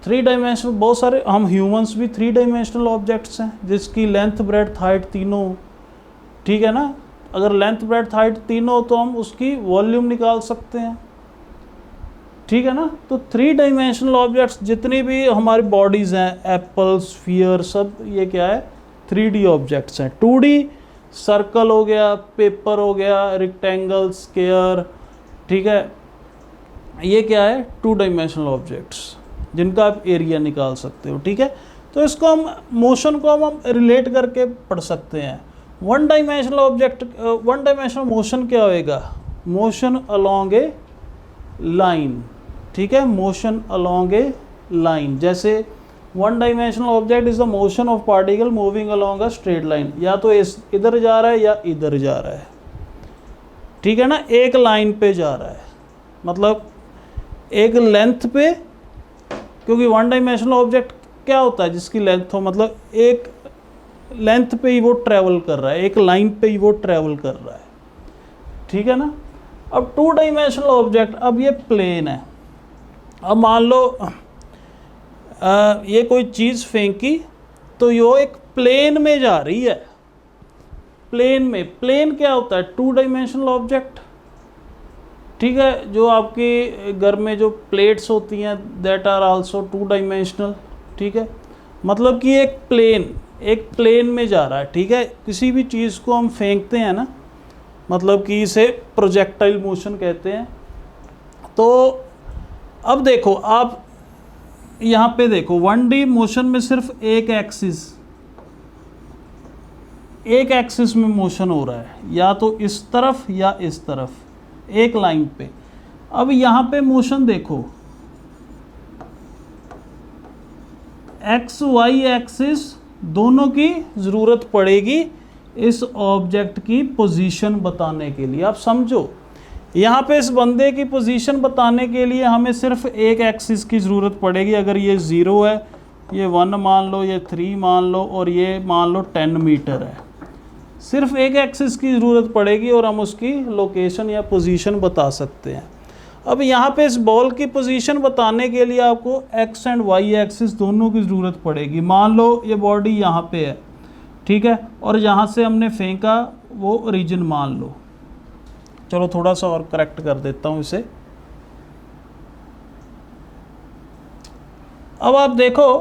थ्री डायमेंशनल बहुत सारे, हम ह्यूमंस भी थ्री डायमेंशनल ऑब्जेक्ट्स हैं जिसकी लेंथ ब्रेड्थ हाइट तीनों, ठीक है ना। अगर लेंथ ब्रेड्थ हाइट तीनों तो हम उसकी वॉल्यूम निकाल सकते हैं, ठीक है ना। तो थ्री डायमेंशनल ऑब्जेक्ट्स जितनी भी हमारी बॉडीज़ हैं, एप्पल, स्फीयर, सब ये क्या है, 3D ऑब्जेक्ट्स हैं। 2D सर्कल हो गया, पेपर हो गया, रेक्टेंगल, स्क्वायर, ठीक है, ये क्या है, 2 डायमेंशनल ऑब्जेक्ट्स जिनका आप एरिया निकाल सकते हो, ठीक है। तो इसको हम मोशन को हम रिलेट करके पढ़ सकते हैं। One dimensional object, one dimensional motion क्या होएगा, मोशन अलोंग ए लाइन, ठीक है, मोशन अलोंग ए लाइन। जैसे one dimensional object is the motion of particle moving along a straight line, या तो इधर जा रहा है या इधर जा रहा है, ठीक है ना, एक लाइन पे जा रहा है, मतलब एक लेंथ पे, क्योंकि वन डायमेंशनल ऑब्जेक्ट क्या होता है जिसकी लेंथ हो, मतलब एक लेंथ पे ही वो ट्रैवल कर रहा है, एक लाइन पे ही वो ट्रैवल कर रहा है, ठीक है ना। अब 2 डायमेंशनल ऑब्जेक्ट, अब ये प्लेन है, अब मान लो ये कोई चीज़ फेंकी तो यो एक प्लेन में जा रही है, प्लेन में, प्लेन क्या होता है, 2 डायमेंशनल ऑब्जेक्ट, ठीक है। जो आपके घर में जो प्लेट्स होती हैं दैट आर आल्सो 2 डायमेंशनल, ठीक है, मतलब कि एक प्लेन में जा रहा है, ठीक है। किसी भी चीज़ को हम फेंकते हैं ना, मतलब कि इसे प्रोजेक्टाइल मोशन कहते हैं। तो अब देखो आप यहाँ पे देखो 1D मोशन में सिर्फ एक एक्सिस में मोशन हो रहा है, या तो इस तरफ या इस तरफ, एक लाइन पे। अब यहाँ पे मोशन देखो, एक्स वाई एक्सिस दोनों की ज़रूरत पड़ेगी इस ऑब्जेक्ट की पोजीशन बताने के लिए। आप समझो, यहाँ पे इस बंदे की पोजीशन बताने के लिए हमें सिर्फ एक एक्सिस की ज़रूरत पड़ेगी। अगर ये 0 है, ये 1 मान लो, ये 3 मान लो, और ये मान लो 10 मीटर है, सिर्फ एक एक्सिस की ज़रूरत पड़ेगी और हम उसकी लोकेशन या पोजीशन बता सकते हैं। अब यहाँ पे इस बॉल की पोजीशन बताने के लिए आपको एक्स एंड वाई एक्सिस दोनों की ज़रूरत पड़ेगी। मान लो ये बॉडी यहाँ पे है, ठीक है, और यहाँ से हमने फेंका वो ओरिजिन मान लो, चलो थोड़ा सा और करेक्ट कर देता हूँ इसे। अब आप देखो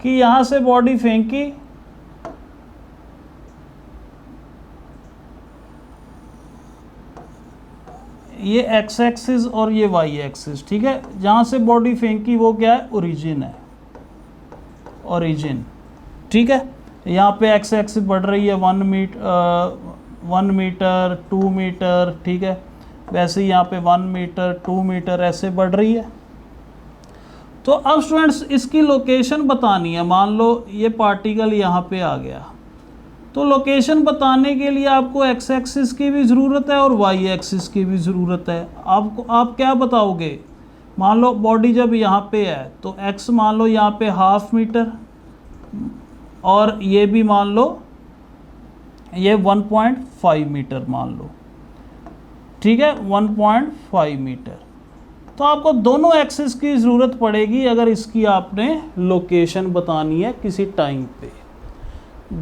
कि यहाँ से बॉडी फेंकी, ये एक्स एक्सिस और ये वाई एक्सिस, ठीक है। जहाँ से बॉडी फेंकी वो क्या है, ओरिजिन है, ओरिजिन, ठीक है। यहाँ पे एक्स एक्सिस बढ़ रही है 1 मीटर 2 मीटर, ठीक है, वैसे ही यहाँ पे 1 मीटर 2 मीटर ऐसे बढ़ रही है। तो अब स्टूडेंट्स इसकी लोकेशन बतानी है। मान लो ये पार्टिकल यहाँ पे आ गया, तो लोकेशन बताने के लिए आपको एक्स एक्सिस की भी ज़रूरत है और वाई एक्सिस की भी ज़रूरत है। आप क्या बताओगे, मान लो बॉडी जब यहाँ पे है तो एक्स मान लो यहाँ पे 1/2 मीटर, और ये भी मान लो ये 1.5 मीटर मान लो, ठीक है, 1.5 मीटर। तो आपको दोनों एक्सिस की ज़रूरत पड़ेगी अगर इसकी आपने लोकेशन बतानी है किसी टाइम पे।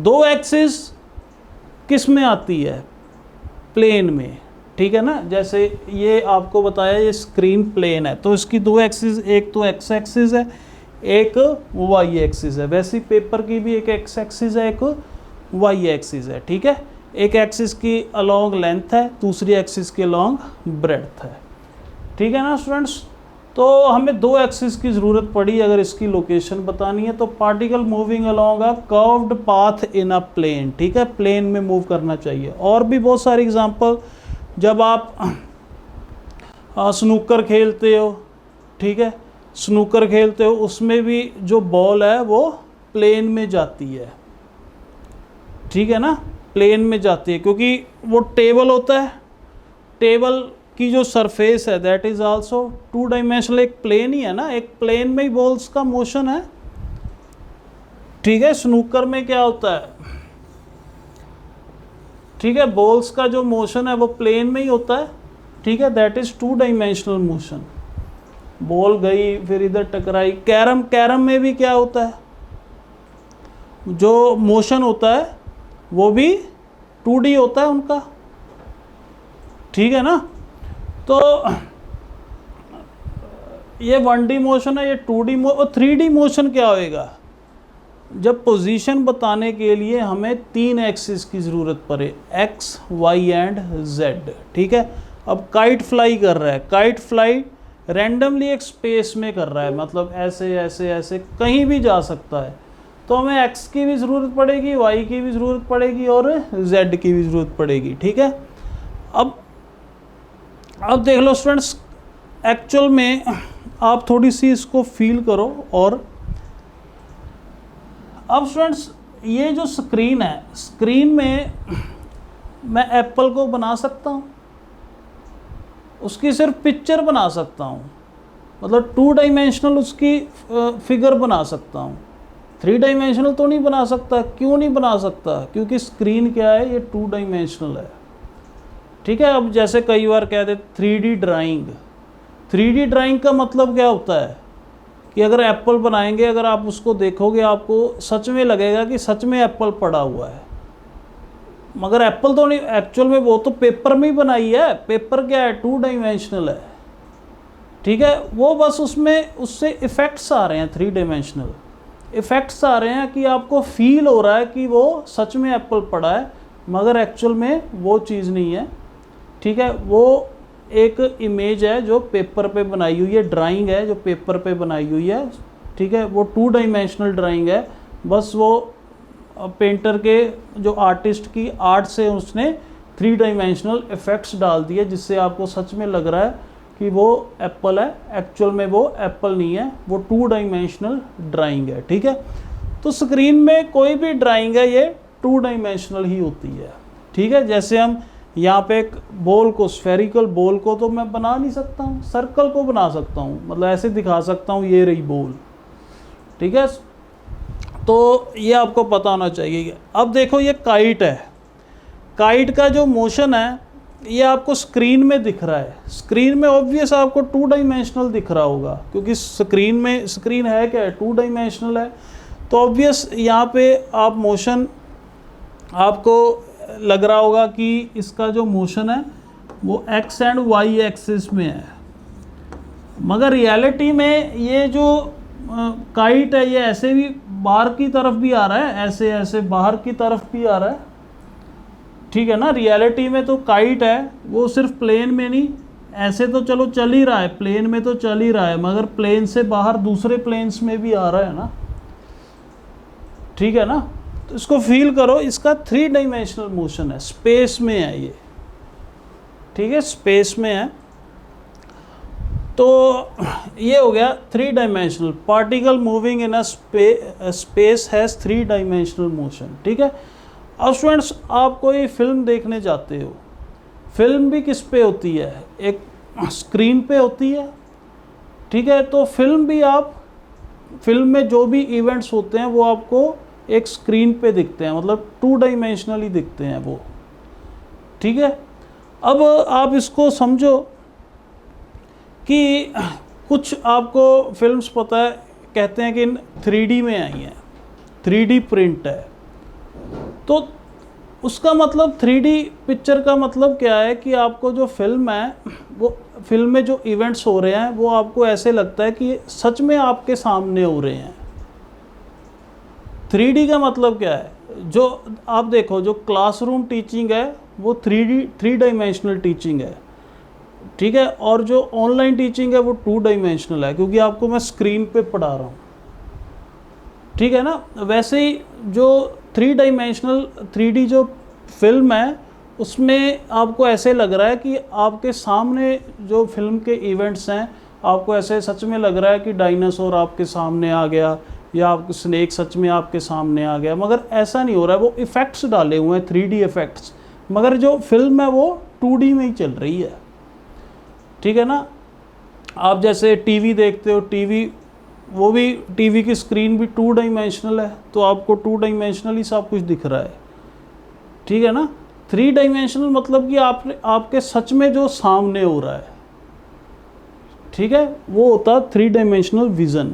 2 एक्सिस किस में आती है, प्लेन में, ठीक है ना। जैसे ये आपको बताया ये स्क्रीन प्लेन है, तो इसकी 2 एक्सिस, एक तो एक्स एक्सिस है, एक वाई एक्सिस है। वैसे ही पेपर की भी एक एक्स एक्सिस है, एक वाई एक्सिस है, ठीक है। एक एक्सिस की अलोंग लेंथ है, दूसरी एक्सिस के अलोंग ब्रेड्थ है, ठीक है ना स्टूडेंट्स। तो हमें 2 एक्सिस की ज़रूरत पड़ी अगर इसकी लोकेशन बतानी है। तो particle moving along a curved path in a plane, ठीक है, प्लेन में मूव करना चाहिए। और भी बहुत सारी एग्जांपल, जब आप स्नूकर खेलते हो, ठीक है, स्नूकर खेलते हो, उसमें भी जो बॉल है वो प्लेन में जाती है, ठीक है ना, प्लेन में जाती है, क्योंकि वो टेबल होता है, टेबल की जो सरफेस है दैट इज आल्सो 2 डायमेंशनल, एक प्लेन ही है ना, एक प्लेन में ही बॉल्स का मोशन है, ठीक है। स्नूकर में क्या होता है, ठीक है, बॉल्स का जो मोशन है वो प्लेन में ही होता है, ठीक है, that is 2 dimensional motion. Ball गई फिर इधर टकराई। कैरम में भी क्या होता है, जो मोशन होता है वो भी 2D होता है उनका, ठीक है ना। तो ये 1D मोशन है, ये 2D और 3D मोशन क्या होएगा, जब पोजीशन बताने के लिए हमें 3 एक्सिस की ज़रूरत पड़े, X, Y एंड Z, ठीक है। अब काइट फ्लाई कर रहा है, काइट फ्लाई रैंडमली एक स्पेस में कर रहा है, मतलब ऐसे ऐसे ऐसे कहीं भी जा सकता है, तो हमें X की भी ज़रूरत पड़ेगी, Y की भी ज़रूरत पड़ेगी और Z की भी ज़रूरत पड़ेगी, ठीक है। अब देख लो स्टूडेंट्स, एक्चुअल में आप थोड़ी सी इसको फील करो। और अब स्टूडेंट्स ये जो स्क्रीन है, स्क्रीन में मैं एप्पल को बना सकता हूँ, उसकी सिर्फ पिक्चर बना सकता हूँ, मतलब 2 डायमेंशनल उसकी फिगर बना सकता हूँ, 3 डायमेंशनल तो नहीं बना सकता। क्यों नहीं बना सकता, क्योंकि स्क्रीन क्या है, ये 2 डायमेंशनल है, ठीक है। अब जैसे कई बार कहते 3D ड्राइंग, 3D ड्राइंग का मतलब क्या होता है कि अगर एप्पल बनाएंगे, अगर आप उसको देखोगे आपको सच में लगेगा कि सच में एप्पल पड़ा हुआ है, मगर एप्पल तो नहीं, एक्चुअल में वो तो पेपर में ही बनाई है। पेपर क्या है, 2 डायमेंशनल है, ठीक है। वो बस उसमें उससे इफ़ेक्ट्स आ रहे हैं, 3 डायमेंशनल इफ़ेक्ट्स आ रहे हैं कि आपको फील हो रहा है कि वो सच में एप्पल पड़ा है, मगर एक्चुअल में वो चीज़ नहीं है, ठीक है। वो एक इमेज है जो पेपर पे बनाई हुई है, ड्राइंग है जो पेपर पे बनाई हुई है, ठीक है। वो 2 डायमेंशनल ड्राइंग है, बस वो पेंटर के जो आर्टिस्ट की आर्ट से उसने 3 डायमेंशनल इफ़ेक्ट्स डाल दिए, जिससे आपको सच में लग रहा है कि वो एप्पल है। एक्चुअल में वो एप्पल नहीं है, वो 2 डायमेंशनल ड्राइंग है, ठीक है। तो स्क्रीन में कोई भी ड्राइंग है ये 2 डायमेंशनल ही होती है, ठीक है। जैसे हम यहाँ पे एक बॉल को, स्फेरिकल बॉल को तो मैं बना नहीं सकता हूँ, सर्कल को बना सकता हूँ, मतलब ऐसे दिखा सकता हूँ ये रही बॉल, ठीक है। तो ये आपको पता होना चाहिए। अब देखो ये काइट है, काइट का जो मोशन है ये आपको स्क्रीन में दिख रहा है, स्क्रीन में ऑब्वियस आपको 2 डायमेंशनल दिख रहा होगा, क्योंकि स्क्रीन है क्या है, 2 डायमेंशनल है। तो ऑब्वियस यहाँ पे आप मोशन आपको लग रहा होगा कि इसका जो मोशन है वो X एंड Y एक्सिस में है, मगर रियलिटी में ये जो काइट है ये ऐसे भी बाहर की तरफ भी आ रहा है, ऐसे ऐसे बाहर की तरफ भी आ रहा है, ठीक है ना। रियलिटी में तो काइट है वो सिर्फ प्लेन में नहीं, ऐसे तो चलो चल ही रहा है, प्लेन में तो चल ही रहा है, मगर प्लेन से बाहर दूसरे प्लेन्स में भी आ रहा है ना, ठीक है ना। तो इसको फील करो, इसका 3 डायमेंशनल मोशन है, स्पेस में है ये, ठीक है, स्पेस में है। तो ये हो गया 3 dimensional, particle moving in a space has 3 dimensional motion, ठीक है। अब स्टूडेंट्स आप कोई फिल्म देखने जाते हो, फिल्म भी किस पे होती है, एक स्क्रीन पे होती है, ठीक है। तो फिल्म में जो भी इवेंट्स होते हैं वो आपको एक स्क्रीन पे दिखते हैं, मतलब 2 डायमेंशनली दिखते हैं वो, ठीक है। अब आप इसको समझो कि कुछ आपको फिल्म्स पता है, कहते हैं कि 3D में आई हैं, 3D प्रिंट है, तो उसका मतलब 3D पिक्चर का मतलब क्या है कि आपको जो फिल्म है, वो फिल्म में जो इवेंट्स हो रहे हैं वो आपको ऐसे लगता है कि सच में आपके सामने हो रहे हैं। 3D का मतलब क्या है, जो आप देखो जो क्लासरूम टीचिंग है वो 3 डायमेंशनल टीचिंग है, ठीक है। और जो ऑनलाइन टीचिंग है वो 2 डायमेंशनल है, क्योंकि आपको मैं स्क्रीन पे पढ़ा रहा हूँ, ठीक है ना। वैसे ही जो 3 डायमेंशनल 3D जो फिल्म है उसमें आपको ऐसे लग रहा है कि आपके सामने जो फिल्म के इवेंट्स हैं, आपको ऐसे सच में लग रहा है कि डायनासोर आपके सामने आ गया या आपको स्नेक सच में आपके सामने आ गया, मगर ऐसा नहीं हो रहा है। वो इफ़ेक्ट्स डाले हुए हैं 3D इफ़ेक्ट्स, मगर जो फिल्म है वो 2D में ही चल रही है, ठीक है ना। आप जैसे टीवी देखते हो, वो भी टीवी की स्क्रीन भी 2 डायमेंशनल है, तो आपको 2 डायमेंशनल ही सब कुछ दिख रहा है, ठीक है ना। 3 डायमेंशनल मतलब कि आपके सच में जो सामने हो रहा है, ठीक है, वो होता है 3 डायमेंशनल विज़न।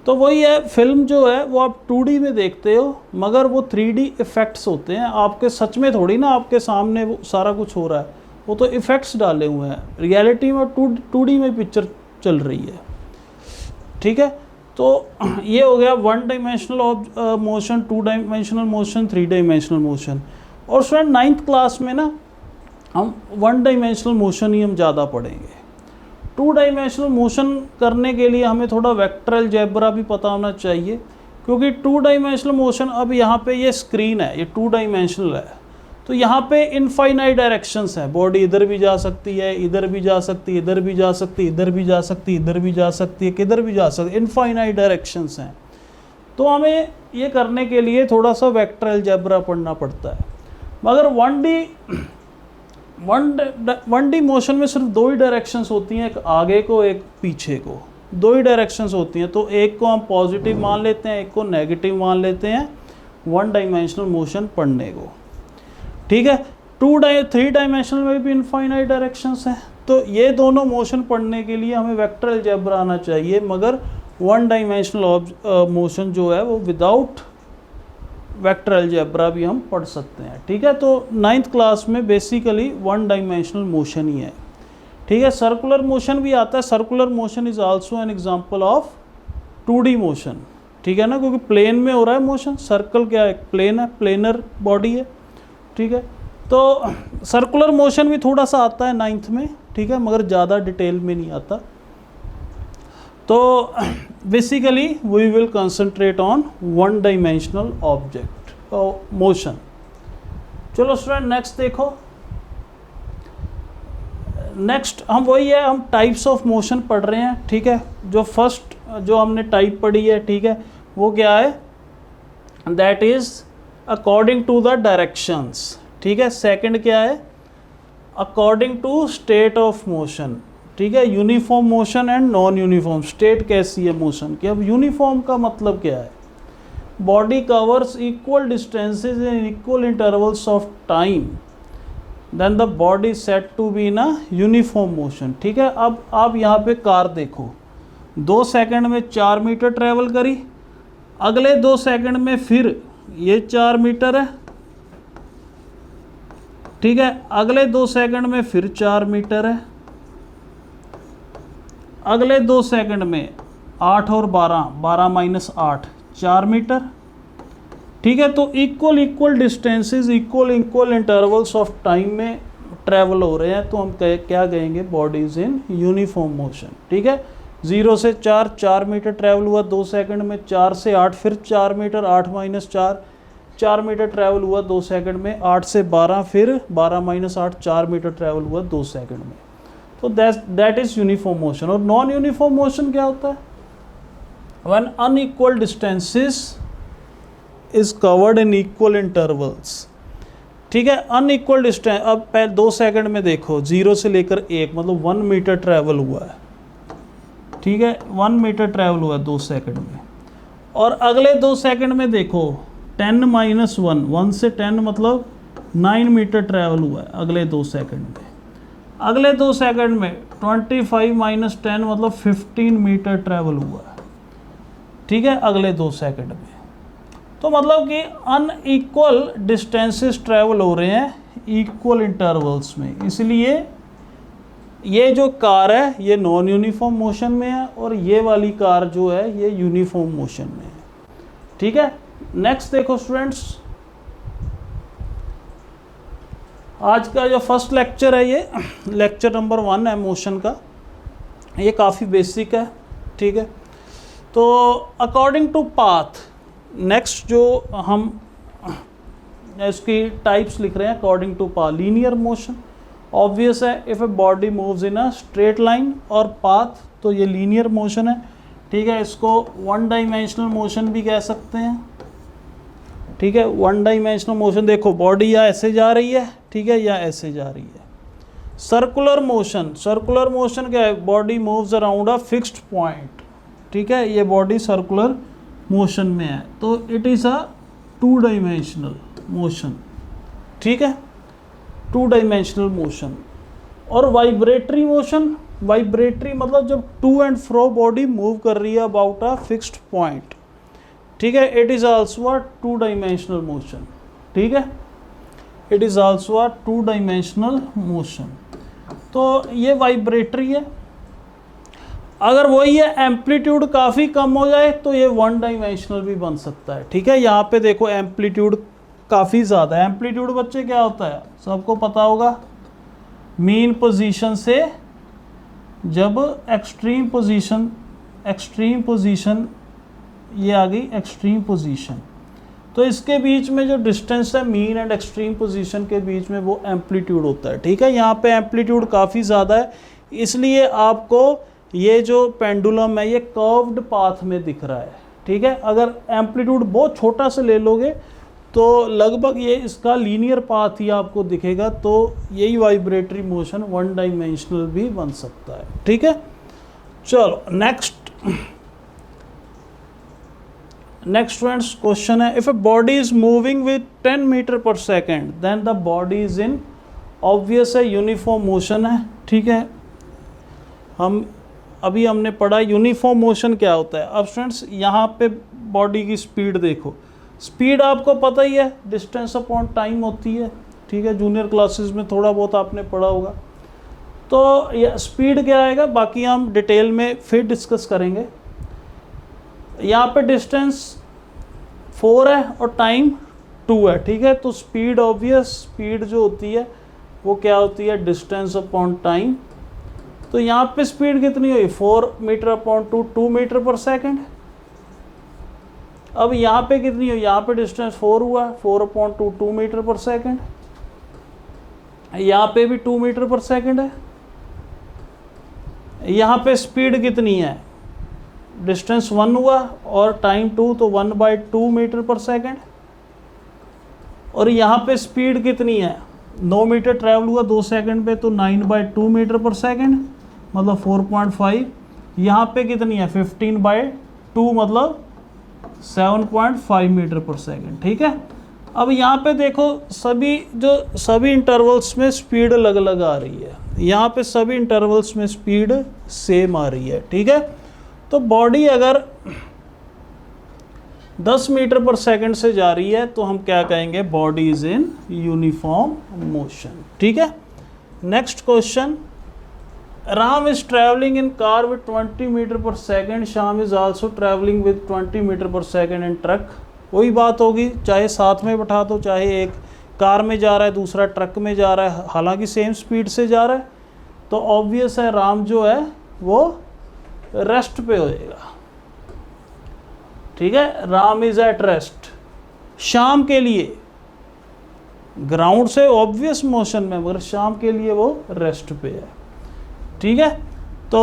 तो वही है, फिल्म जो है वो आप 2D में देखते हो, मगर वो 3D इफ़ेक्ट्स होते हैं, आपके सच में थोड़ी ना आपके सामने वो सारा कुछ हो रहा है, वो तो इफ़ेक्ट्स डाले हुए हैं। रियलिटी में 2D में पिक्चर चल रही है, ठीक है। तो ये हो गया 1 dimensional motion, 2 dimensional motion, 3 dimensional motion. और स्टूडेंट 9th क्लास में ना हम 1 डायमेंशनल मोशन ही हम ज़्यादा पढ़ेंगे। 2 डायमेंशनल मोशन करने के लिए हमें थोड़ा वेक्टर अलजेब्रा भी पता होना चाहिए, क्योंकि 2 डायमेंशनल मोशन, अब यहाँ पे ये स्क्रीन है, ये 2 डायमेंशनल है, तो यहाँ पे इनफाइनाइट डायरेक्शंस हैं। बॉडी इधर भी जा सकती है, इधर भी जा सकती है, इधर भी जा सकती है, इधर भी जा सकती है, इधर भी जा सकती है, किधर भी जा सकती है, इनफाइनाइट डायरेक्शंस हैं। तो हमें ये करने के लिए थोड़ा सा वेक्टर अलजेब्रा पढ़ना पड़ता है। मगर 1D मोशन में सिर्फ 2 ही डायरेक्शंस होती हैं, एक आगे को एक पीछे को, 2 ही डायरेक्शंस होती हैं। तो एक को हम पॉजिटिव मान लेते हैं, एक को नेगेटिव मान लेते हैं 1 डायमेंशनल मोशन पढ़ने को, ठीक है। 3 डायमेंशनल में भी इनफाइनाइट डायरेक्शंस हैं। तो ये दोनों मोशन पढ़ने के लिए हमें वेक्टर अलजेब्रा आना चाहिए, मगर 1 डायमेंशनल मोशन जो है वो विदाउट वेक्टर अलजेब्रा भी हम पढ़ सकते हैं, ठीक है। तो 9th क्लास में बेसिकली 1 डायमेंशनल मोशन ही है, ठीक है। सर्कुलर मोशन भी आता है। Circular motion is also an example of 2D motion, ठीक है ना, क्योंकि प्लेन में हो रहा है मोशन। सर्कल क्या है, प्लेन है, प्लेनर बॉडी है, ठीक है। तो सर्कुलर मोशन भी थोड़ा सा आता है 9th में, ठीक है, मगर ज़्यादा डिटेल में नहीं आता। तो basically we will concentrate on 1 dimensional object motion. चलो स्टूडेंट नेक्स्ट देखो। नेक्स्ट हम वही है, हम टाइप्स ऑफ मोशन पढ़ रहे हैं, ठीक है। जो फर्स्ट जो हमने टाइप पढ़ी है, ठीक है, वो क्या है, that is according to the directions, ठीक है। सेकंड क्या है, according to state of motion, ठीक है। Uniform motion and non uniform. State कैसी है मोशन की। अब यूनिफॉर्म का मतलब क्या है, body covers equal distances in equal intervals of time, then the body set to be in a uniform motion, ठीक है। अब आप यहाँ पे कार देखो, 2 सेकंड में 4 मीटर ट्रेवल करी, अगले 2 सेकंड में फिर ये 4 मीटर है, ठीक है। अगले 2 सेकंड में फिर 4 मीटर है, अगले 2 सेकंड में 8 और 12, 12 माइनस 8, 4 मीटर, ठीक है। तो equal distances, equal intervals of time में ट्रैवल हो रहे हैं, तो हम क्या कहेंगे, बॉडीज इन यूनिफॉर्म मोशन, ठीक है। 0 से 4, 4 मीटर ट्रैवल हुआ 2 सेकंड में, 4 से 8 फिर 4 मीटर, 8 माइनस 4, 4 मीटर ट्रैवल हुआ 2 सेकंड में, 8 से 12 फिर 12 माइनस 8, 4 मीटर ट्रैवल हुआ 2 सेकंड में। तो दैट इज यूनिफॉर्म मोशन। और नॉन यूनिफॉर्म मोशन क्या होता है, when unequal distances is covered in equal intervals, ठीक है। अनइक्वल डिस्टेंस, अब 2 सेकंड में देखो, 0 से लेकर 1 मतलब 1 मीटर ट्रैवल हुआ है, ठीक है। 1 मीटर ट्रैवल हुआ 2 सेकंड में। और अगले 2 सेकंड में देखो 10 माइनस 1, 1 से 10 मतलब 9 मीटर ट्रैवल हुआ है अगले 2 सेकंड में। अगले 2 सेकंड में 25 माइनस 10 मतलब 15 मीटर ट्रैवल हुआ है, ठीक है, अगले 2 सेकंड में। तो मतलब कि अनइक्वल डिस्टेंसेस ट्रैवल हो रहे हैं इक्वल इंटरवल्स में, इसलिए ये जो कार है ये नॉन यूनिफॉर्म मोशन में है, और ये वाली कार जो है ये यूनिफॉर्म मोशन में है, ठीक है। नेक्स्ट देखो स्टूडेंट्स, आज का जो फर्स्ट लेक्चर है ये लेक्चर नंबर 1 है मोशन का, ये काफ़ी बेसिक है, ठीक है। तो अकॉर्डिंग टू पाथ, नेक्स्ट जो हम इसकी टाइप्स लिख रहे हैं according to path, linear motion obvious है, if a body moves in a straight line और पाथ, तो ये लीनियर मोशन है, ठीक है। इसको 1 डायमेंशनल मोशन भी कह सकते हैं, ठीक है। 1 डायमेंशनल मोशन, देखो बॉडी या ऐसे जा रही है, ठीक है, या ऐसे जा रही है। सर्कुलर मोशन, सर्कुलर मोशन क्या है, body moves around a fixed point, ठीक है, ये बॉडी सर्कुलर मोशन में है, तो it is a 2 dimensional motion, ठीक है, 2 डायमेंशनल मोशन। और वाइब्रेटरी मोशन, वाइब्रेटरी मतलब जब to and fro body move कर रही है अबाउट अ फिक्स्ड पॉइंट, ठीक है, it is also a two dimensional motion, ठीक है, it is also a two dimensional motion. तो ये वाइब्रेटरी है। अगर वही है एम्पलीट्यूड काफ़ी कम हो जाए तो ये वन डायमेंशनल भी बन सकता है, ठीक है। यहाँ पे देखो एम्पलीट्यूड काफ़ी ज़्यादा है। एम्पलीट्यूड बच्चे क्या होता है, सबको पता होगा, मीन पोजीशन से जब एक्सट्रीम पोजीशन ये आ गई एक्सट्रीम पोजीशन, तो इसके बीच में जो डिस्टेंस है मीन एंड एक्सट्रीम पोजीशन के बीच में वो एम्पलीट्यूड होता है, ठीक है। यहाँ पे एम्पलीट्यूड काफ़ी ज़्यादा है, इसलिए आपको ये जो पेंडुलम है ये कर्व्ड पाथ में दिख रहा है, ठीक है। अगर एम्पलीट्यूड बहुत छोटा से ले लोगे तो लगभग ये इसका लीनियर पाथ ही आपको दिखेगा, तो यही वाइब्रेटरी मोशन वन डायमेंशनल भी बन सकता है, ठीक है। चलो नेक्स्ट फ्रेंड्स क्वेश्चन है, if a body is moving with 10 metre per second then the body is in, obvious है यूनिफॉर्म मोशन है, ठीक है। हमने पढ़ा यूनिफॉर्म मोशन क्या होता है। अब फ्रेंड्स यहाँ पे बॉडी की स्पीड देखो, स्पीड आपको पता ही है डिस्टेंस अपॉन टाइम होती है, ठीक है, जूनियर क्लासेस में थोड़ा बहुत आपने पढ़ा होगा। तो ये स्पीड क्या आएगा बाकी हम डिटेल में फिर डिस्कस करेंगे। यहाँ पे डिस्टेंस 4 है और टाइम 2 है, ठीक है। तो स्पीड ऑब्वियस स्पीड जो होती है वो क्या होती है, डिस्टेंस अपॉन टाइम। तो यहाँ पे स्पीड कितनी हुई, 4 metre upon 2 metre per second. अब यहाँ पे कितनी हुई, यहाँ पे डिस्टेंस 4 हुआ, 4 अपॉन 2 मीटर पर सेकेंड। यहाँ पे भी 2 मीटर पर सेकेंड है। यहाँ पे स्पीड कितनी है, डिस्टेंस 1 हुआ और टाइम 2, तो 1/2 मीटर पर सेकेंड। और यहाँ पे स्पीड कितनी है, 9 मीटर ट्रैवल हुआ 2 सेकंड पे, तो 9/2 मीटर पर सेकेंड मतलब 4.5। यहाँ पे कितनी है 15/2 मतलब 7.5 मीटर पर सेकेंड, ठीक है। अब यहाँ पे देखो सभी इंटरवल्स में स्पीड अलग अलग आ रही है, यहाँ पे सभी इंटरवल्स में स्पीड सेम आ रही है, ठीक है। तो बॉडी अगर 10 मीटर पर सेकंड से जा रही है तो हम क्या कहेंगे, body is in uniform motion, ठीक है। Next question, Ram is travelling in car with 20 metre per second, Shyam is also travelling with 20 metre per second in truck. वही बात होगी, चाहे साथ में बैठा दो, चाहे एक कार में जा रहा है दूसरा ट्रक में जा रहा है, हालांकि सेम स्पीड से जा रहा है, तो ऑब्वियस है राम जो है वो रेस्ट पे होएगा, ठीक है। Ram is at rest. शाम के लिए ग्राउंड से ऑब्वियस मोशन में, मगर शाम के लिए वो रेस्ट पे है, ठीक है। तो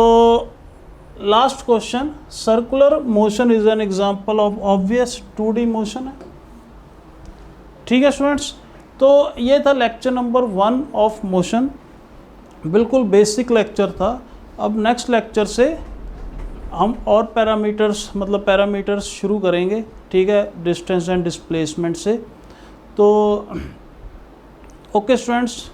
last question, circular motion is an example of obvious 2D motion है, ठीक है स्टूडेंट्स। तो ये था लेक्चर नंबर 1 ऑफ मोशन, बिल्कुल बेसिक लेक्चर था। अब नेक्स्ट लेक्चर से हम और पैरामीटर्स शुरू करेंगे, ठीक है, डिस्टेंस एंड डिस्प्लेसमेंट से। तो ओके स्टूडेंट्स,